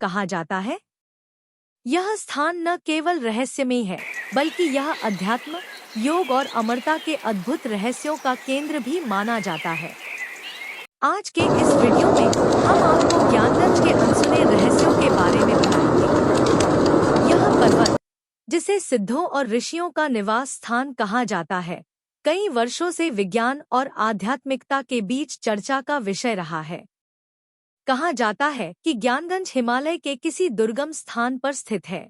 कहा जाता है। यह स्थान न केवल रहस्यमय है, बल्कि यह अध्यात्म, योग और अमरता के अद्भुत रहस्यों का केंद्र भी माना जाता है। आज के इस वीडियो में हम आपको ज्ञानगंज के अनसुने रहस्यों के बारे में बताएंगे। यह पर्वत, जिसे सिद्धों और ऋषियों का निवास स्थान कहा जाता है, कई वर्षों से विज्ञान और आध्यात्मिकता के बीच चर्चा का विषय रहा है। कहा जाता है कि ज्ञानगंज हिमालय के किसी दुर्गम स्थान पर स्थित है।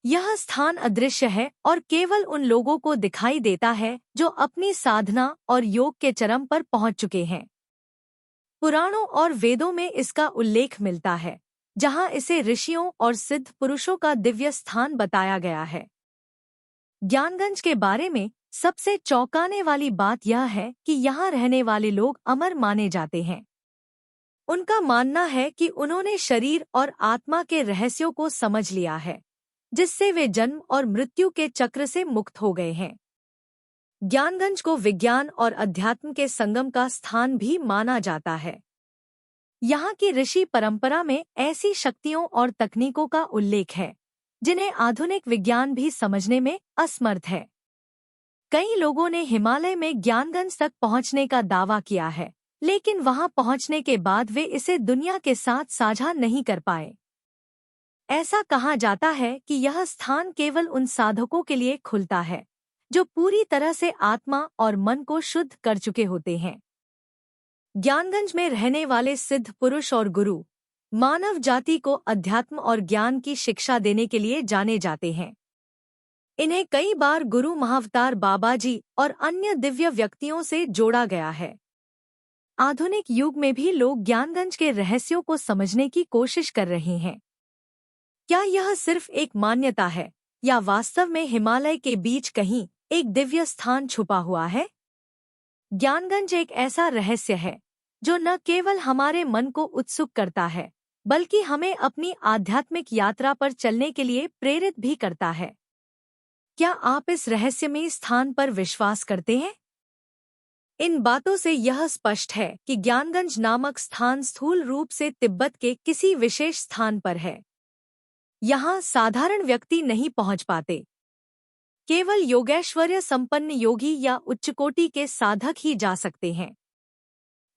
यह स्थान अदृश्य है और केवल उन लोगों को दिखाई देता है जो अपनी साधना और योग के चरम पर पहुंच चुके हैं। पुराणों और वेदों में इसका उल्लेख मिलता है, जहां इसे ऋषियों और सिद्ध पुरुषों का दिव्य स्थान बताया गया है। ज्ञानगंज के बारे में सबसे चौंकाने वाली बात यह है कि यहाँ रहने वाले लोग अमर माने जाते हैं। उनका मानना है कि उन्होंने शरीर और आत्मा के रहस्यों को समझ लिया है, जिससे वे जन्म और मृत्यु के चक्र से मुक्त हो गए हैं। ज्ञानगंज को विज्ञान और अध्यात्म के संगम का स्थान भी माना जाता है। यहाँ की ऋषि परंपरा में ऐसी शक्तियों और तकनीकों का उल्लेख है, जिन्हें आधुनिक विज्ञान भी समझने में असमर्थ है। कई लोगों ने हिमालय में ज्ञानगंज तक पहुंचने का दावा किया है, लेकिन वहां पहुंचने के बाद वे इसे दुनिया के साथ साझा नहीं कर पाए। ऐसा कहा जाता है कि यह स्थान केवल उन साधकों के लिए खुलता है जो पूरी तरह से आत्मा और मन को शुद्ध कर चुके होते हैं। ज्ञानगंज में रहने वाले सिद्ध पुरुष और गुरु मानव जाति को अध्यात्म और ज्ञान की शिक्षा देने के लिए जाने जाते हैं। इन्हें कई बार गुरु महाअवतार बाबाजी और अन्य दिव्य व्यक्तियों से जोड़ा गया है। आधुनिक युग में भी लोग ज्ञानगंज के रहस्यों को समझने की कोशिश कर रहे हैं। क्या यह सिर्फ एक मान्यता है, या वास्तव में हिमालय के बीच कहीं एक दिव्य स्थान छुपा हुआ है? ज्ञानगंज एक ऐसा रहस्य है जो न केवल हमारे मन को उत्सुक करता है, बल्कि हमें अपनी आध्यात्मिक यात्रा पर चलने के लिए प्रेरित भी करता है। क्या आप इस रहस्यमय स्थान पर विश्वास करते हैं? इन बातों से यह स्पष्ट है कि ज्ञानगंज नामक स्थान स्थूल रूप से तिब्बत के किसी विशेष स्थान पर है। यहाँ साधारण व्यक्ति नहीं पहुँच पाते। केवल योगैश्वर्य संपन्न योगी या उच्चकोटि के साधक ही जा सकते हैं।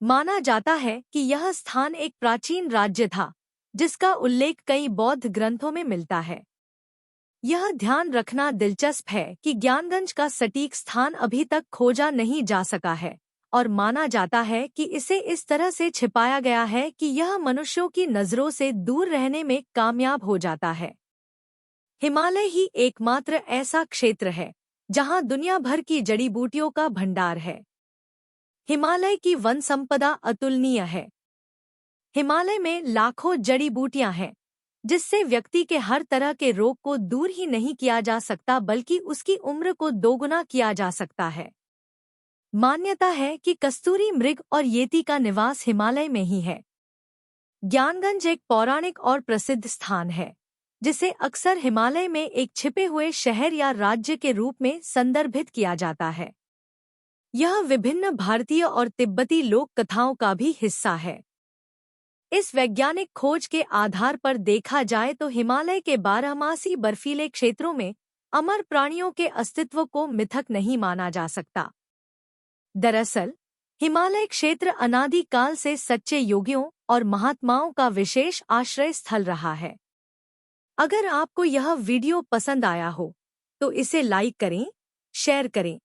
माना जाता है कि यह स्थान एक प्राचीन राज्य था, जिसका उल्लेख कई बौद्ध ग्रंथों में मिलता है। यह ध्यान रखना दिलचस्प है कि ज्ञानगंज का सटीक स्थान अभी तक खोजा नहीं जा सका है, और माना जाता है कि इसे इस तरह से छिपाया गया है कि यह मनुष्यों की नज़रों से दूर रहने में कामयाब हो जाता है। हिमालय ही एकमात्र ऐसा क्षेत्र है जहां दुनिया भर की जड़ी बूटियों का भंडार है। हिमालय की वन संपदा अतुलनीय है। हिमालय में लाखों जड़ी बूटियां हैं, जिससे व्यक्ति के हर तरह के रोग को दूर ही नहीं किया जा सकता, बल्कि उसकी उम्र को दोगुना किया जा सकता है। मान्यता है कि कस्तूरी मृग और येती का निवास हिमालय में ही है। ज्ञानगंज एक पौराणिक और प्रसिद्ध स्थान है, जिसे अक्सर हिमालय में एक छिपे हुए शहर या राज्य के रूप में संदर्भित किया जाता है। यह विभिन्न भारतीय और तिब्बती लोक कथाओं का भी हिस्सा है। इस वैज्ञानिक खोज के आधार पर देखा जाए तो हिमालय के बारहमासी बर्फीले क्षेत्रों में अमर प्राणियों के अस्तित्व को मिथक नहीं माना जा सकता। दरअसल, हिमालय क्षेत्र अनादि काल से सच्चे योगियों और महात्माओं का विशेष आश्रय स्थल रहा है। अगर आपको यह वीडियो पसंद आया हो, तो इसे लाइक करें, शेयर करें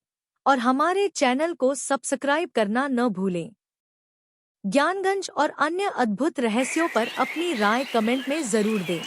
और हमारे चैनल को सब्सक्राइब करना न भूलें। ज्ञानगंज और अन्य अद्भुत रहस्यों पर अपनी राय कमेंट में जरूर दें।